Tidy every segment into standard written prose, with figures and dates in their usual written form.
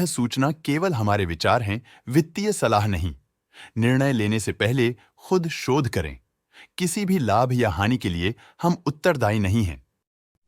सूचना केवल हमारे विचार हैं, वित्तीय सलाह नहीं। निर्णय लेने से पहले खुद शोध करें। किसी भी लाभ या हानि के लिए हम उत्तरदायी नहीं हैं।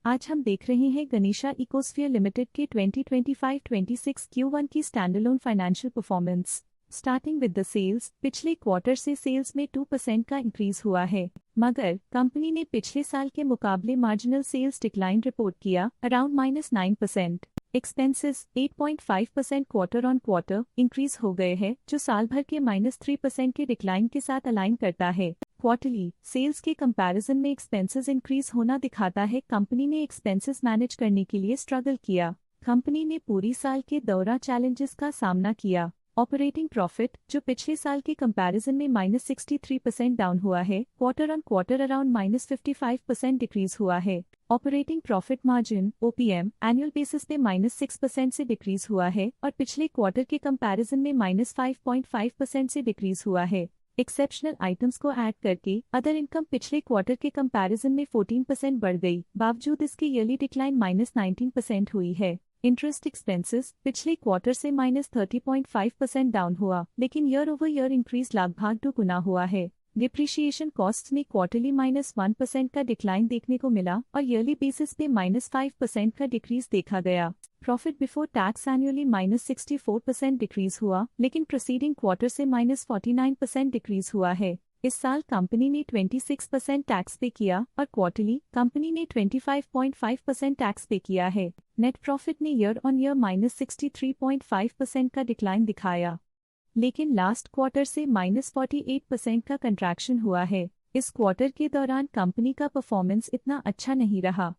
आज हम देख रहे हैं गनीशा इकोस्फीयर लिमिटेड के 2025-26 Q1 की standalone financial performance. Starting with the sales, पिछले क्वार्टर से सेल्स में 2% का इंक्रीज हुआ है, मगर कंपनी ने पिछले साल के मुकाबले मार्जिनल सेल्स डिक्लाइन रिपोर्ट किया, around -9%। Expenses 8.5% quarter on quarter increase हो गए हैं, जो साल भर के -3% के डिक्लाइन के साथ अलाइन करता है। क्वार्टरली सेल्स के कंपैरिजन में एक्सपेंसेस इंक्रीज होना दिखाता है कंपनी ने एक्सपेंसेस मैनेज करने के लिए स्ट्रगल किया। कंपनी ने पूरी साल के दौरान चैलेंजेस का सामना किया। ऑपरेटिंग प्रॉफिट, जो पिछले साल के कंपैरिजन में -63% डाउन हुआ है, quarter on quarter around -55% decrease हुआ है। Operating profit margin (OPM) annual basis पे -6% से डिक्रीज हुआ है और पिछले क्वार्टर के कंपैरिजन में -5.5% से डिक्रीज हुआ है। एक्सेप्शनल आइटम्स को ऐड करके अदर इनकम पिछले क्वार्टर के कंपैरिजन में 14% बढ़ गई, बावजूद इसके ईयरली डिक्लाइन -19% हुई है। इंटरेस्ट एक्सपेंसेस पिछले क्वार्टर से -30.5% डाउन हुआ, लेकिन ईयर ओवर ईयर इंक्रीज लगभग 2 गुना हुआ है। डिप्रिशिएशन कॉस्ट्स में क्वार्टरली -1% का डिक्लाइन देखने को मिला और ईयरली बेसिस पे -5% का डिक्रीज देखा गया। Profit before tax annually -64% decrease हुआ, लेकिन प्रीसीडिंग क्वार्टर से -49% डिक्रीज हुआ है। इस साल कंपनी ने 26% टैक्स पे किया और क्वार्टरली कंपनी ने 25.5% टैक्स पे किया है। नेट प्रॉफिट ने ईयर ऑन ईयर -63.5% का डिक्लाइन दिखाया, लेकिन लास्ट क्वार्टर से -48% का कंट्रैक्शन हुआ है। इस क्वार्टर के दौरान कंपनी का परफॉर्मेंस इतना अच्छा नहीं रहा।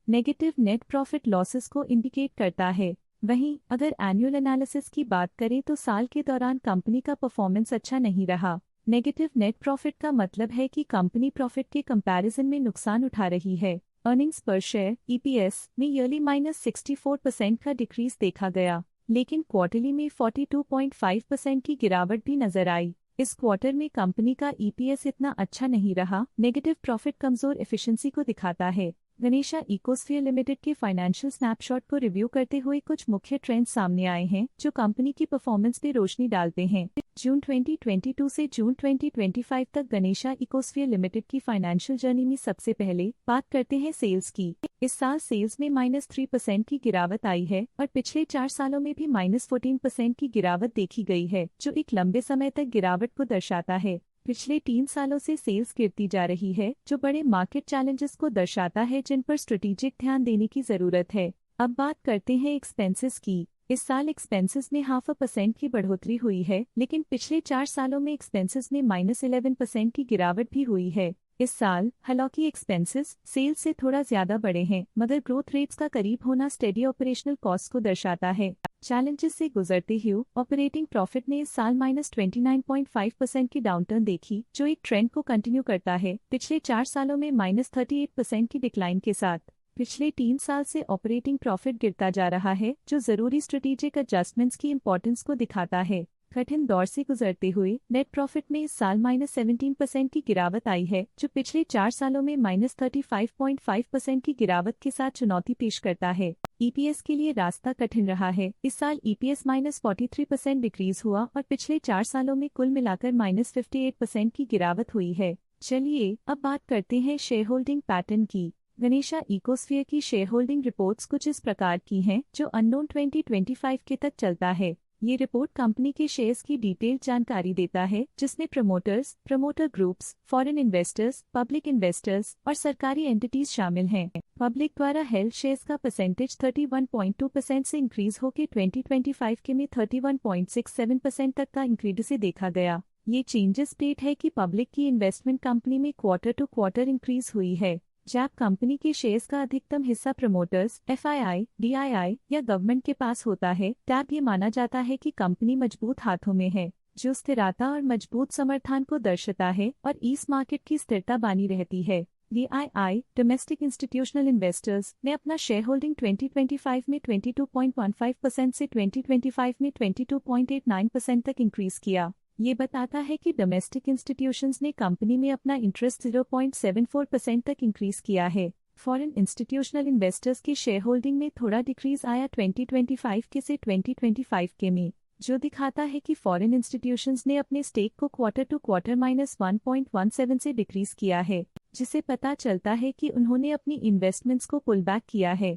नेगेटिव नेट प्रॉफिट लॉसेस को इंडिकेट करता है। वहीं अगर एनुअल एनालिसिस की बात करें तो साल के दौरान कंपनी का परफॉर्मेंस अच्छा नहीं रहा। नेगेटिव नेट प्रॉफिट का मतलब है कि कंपनी प्रॉफिट के कंपैरिजन में नुकसान उठा रही है। अर्निंग्स पर शेयर (EPS) में ईयरली -64% का डिक्रीज देखा गया, लेकिन क्वार्टरली में 42.5% की गिरावट भी नजर आई। इस क्वार्टर में कंपनी का EPS इतना अच्छा नहीं रहा। नेगेटिव प्रॉफिट कमजोर एफिशिएंसी को दिखाता है। गनीशा इकोस्फीयर लिमिटेड के फाइनेंशियल स्नैपशॉट को रिव्यू करते हुए कुछ मुख्य ट्रेंड्स सामने आए हैं जो कंपनी की परफॉर्मेंस पे रोशनी डालते हैं। जून 2022 से जून 2025 तक गनीशा इकोस्फीयर लिमिटेड की फाइनेंशियल जर्नी में सबसे पहले बात करते हैं सेल्स की। इस साल सेल्स में -3% की गिरावट आई है और पिछले 4 सालों में भी -14% की गिरावट देखी गई है, जो एक लंबे समय तक गिरावट को दर्शाता है। पिछले 3 सालों से सेल्स गिरती जा रही है, जो बड़े मार्केट चैलेंजेस को दर्शाता है जिन पर स्ट्रेटेजिक ध्यान देने की जरूरत है। अब बात करते हैं एक्सपेंसेस की। इस साल एक्सपेंसेस में 0.5% की बढ़ोतरी हुई है, लेकिन पिछले 4 सालों में एक्सपेंसेस में -11% की गिरावट भी हुई है। इस साल हालांकि एक्सपेंसेस सेल्स से थोड़ा ज्यादा बढ़े हैं, मगर ग्रोथ रेट्स का करीब होना स्टेडी ऑपरेशनल कॉस्ट को दर्शाता है। चैलेंजेस से गुजरते हुए ऑपरेटिंग प्रॉफिट ने इस साल -29.5% की डाउनटर्न देखी, जो एक ट्रेंड को कंटिन्यू करता है, पिछले 4 सालों में -38% की डिक्लाइन के साथ। पिछले 3 साल से ऑपरेटिंग प्रॉफिट गिरता जा रहा है, जो जरूरी स्ट्रेटेजिक एडजस्टमेंट्स की इंपॉर्टेंस को दिखाता है। कठिन दौर से गुजरते हुए नेट प्रॉफिट में इस साल -17% की गिरावट आई है, जो पिछले 4 सालों में -35.5% की गिरावट के साथ चुनौती पेश करता है। EPS के लिए रास्ता कठिन रहा है। इस साल EPS -43% डिक्रीज हुआ और पिछले 4 सालों में कुल मिलाकर -58% की गिरावट हुई है। चलिए अब बात करते हैं शेयर होल्डिंग पैटर्न की। गनीशा इकोस्फीयर की शेयर होल्डिंग रिपोर्ट्स कुछ इस प्रकार की हैं, जो अननोन 2025 के तक चलता है। ये रिपोर्ट कंपनी के शेयर्स की डिटेल्ड जानकारी देता है, जिसमें promoters, promoter groups, foreign investors, public investors और सरकारी एंटिटीज शामिल हैं। पब्लिक द्वारा हेल्ड शेयर्स का परसेंटेज 31.2% से इंक्रीज होकर 2025 के में 31.67% तक का इंक्रीज से देखा गया। ये चेंजेस स्टेट है कि पब्लिक की इन्वेस्टमेंट कंपनी में क्वार्टर टू क्वार्टर इंक्रीज हुई है। जब कंपनी के शेयर्स का अधिकतम हिस्सा प्रमोटर्स, FII, DII या गवर्नमेंट के पास होता है, तब ये माना जाता है कि कंपनी मजबूत हाथों में है, जो स्थिरता और मजबूत समर्थन को दर्शाता है और इस मार्केट की स्थिरता बनी रहती है। DII, डोमेस्टिक इंस्टीट्यूशनल इन्वेस्टर्स, ने अपना शेयर होल्डिंग 2025 में 22.15% से 2025 में 22.89% तक इंक्रीज किया। ये बताता है कि डोमेस्टिक इंस्टीट्यूशंस ने कंपनी में अपना इंटरेस्ट 0.74% तक इंक्रीज किया है। फॉरेन इंस्टीट्यूशनल इन्वेस्टर्स की शेयर होल्डिंग में थोड़ा डिक्रीज आया 2025 के से 2025 के में, जो दिखाता है कि फॉरेन इंस्टीट्यूशंस ने अपने स्टेक को क्वार्टर टू क्वार्टर -1.17 से डिक्रीज किया है, जिसे पता चलता है कि उन्होंने अपनी इन्वेस्टमेंट्स को पुल बैक किया है।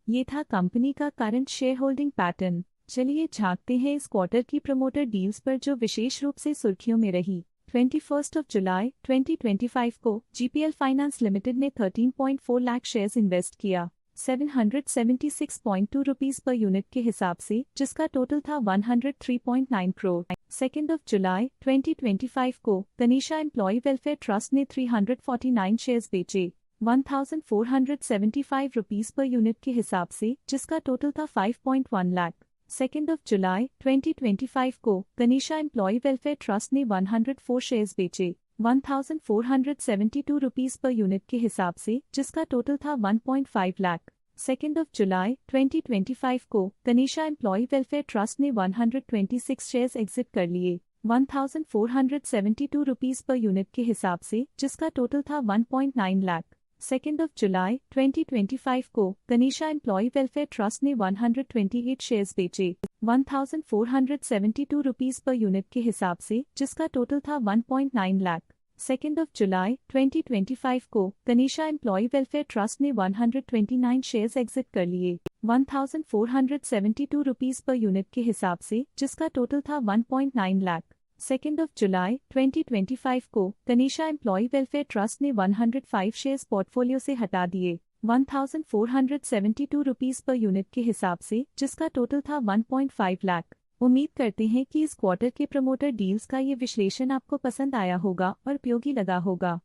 ये था कंपनी का करंट शेयर होल्डिंग पैटर्न। चलिए झांकते हैं इस क्वार्टर की प्रमोटर डील्स पर जो विशेष रूप से सुर्खियों में रही। 21 जुलाई 2025 को जीपीएल फाइनेंस लिमिटेड ने 13.4 लाख शेयर्स इन्वेस्ट किया 776.2 रुपीस पर यूनिट के हिसाब से, जिसका टोटल था 103.9 करोड़। 2 जुलाई 2025 को गनीशा एम्प्लॉय वेलफेयर ट्रस्ट ने 349 शेयर्स बेचे 1,475 रुपीस पर यूनिट के हिसाब से, जिसका टोटल था 5.1 लाख। 2 जुलाई 2025 को गनीशा एम्प्लॉय वेलफेयर ट्रस्ट ने 104 शेयर्स बेचे 1,472 रुपीस पर यूनिट के हिसाब से, जिसका टोटल था 1.5 लाख। 2 जुलाई 2025 को गनीशा एम्प्लॉय वेलफेयर ट्रस्ट ने 126 शेयर्स एग्जिट कर लिए 1,472 रुपीस पर यूनिट के हिसाब से, जिसका टोटल था 1.9 लाख। 2 जुलाई 2025 को गनीशा एम्प्लॉय वेलफेयर ट्रस्ट ने 128 शेयर्स बेचे 1,472 रुपीस पर यूनिट के हिसाब से, जिसका टोटल था 1.9 लाख। 2 जुलाई 2025 को गनीशा एम्प्लॉय वेलफेयर ट्रस्ट ने 129 शेयर्स एग्जिट कर लिए 1,472 रुपीस पर यूनिट के हिसाब से, जिसका टोटल था 1.9 लाख। 2 जुलाई 2025 को गनीशा एम्प्लॉय वेलफेयर ट्रस्ट ने 105 शेयर्स पोर्टफोलियो से हटा दिए 1,472 रुपीस पर यूनिट के हिसाब से, जिसका टोटल था 1.5 लाख। उम्मीद करते हैं कि इस क्वार्टर के प्रमोटर डील्स का ये विश्लेषण आपको पसंद आया होगा और उपयोगी लगा होगा।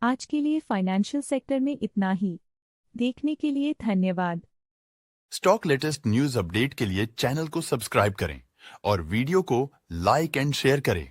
आज के लिए फाइनेंशियल सेक्टर में इतना ही। देखने के लिए धन्यवाद। स्टॉक लेटेस्ट न्यूज अपडेट के लिए चैनल को सब्सक्राइब करें और वीडियो को लाइक एंड शेयर करें।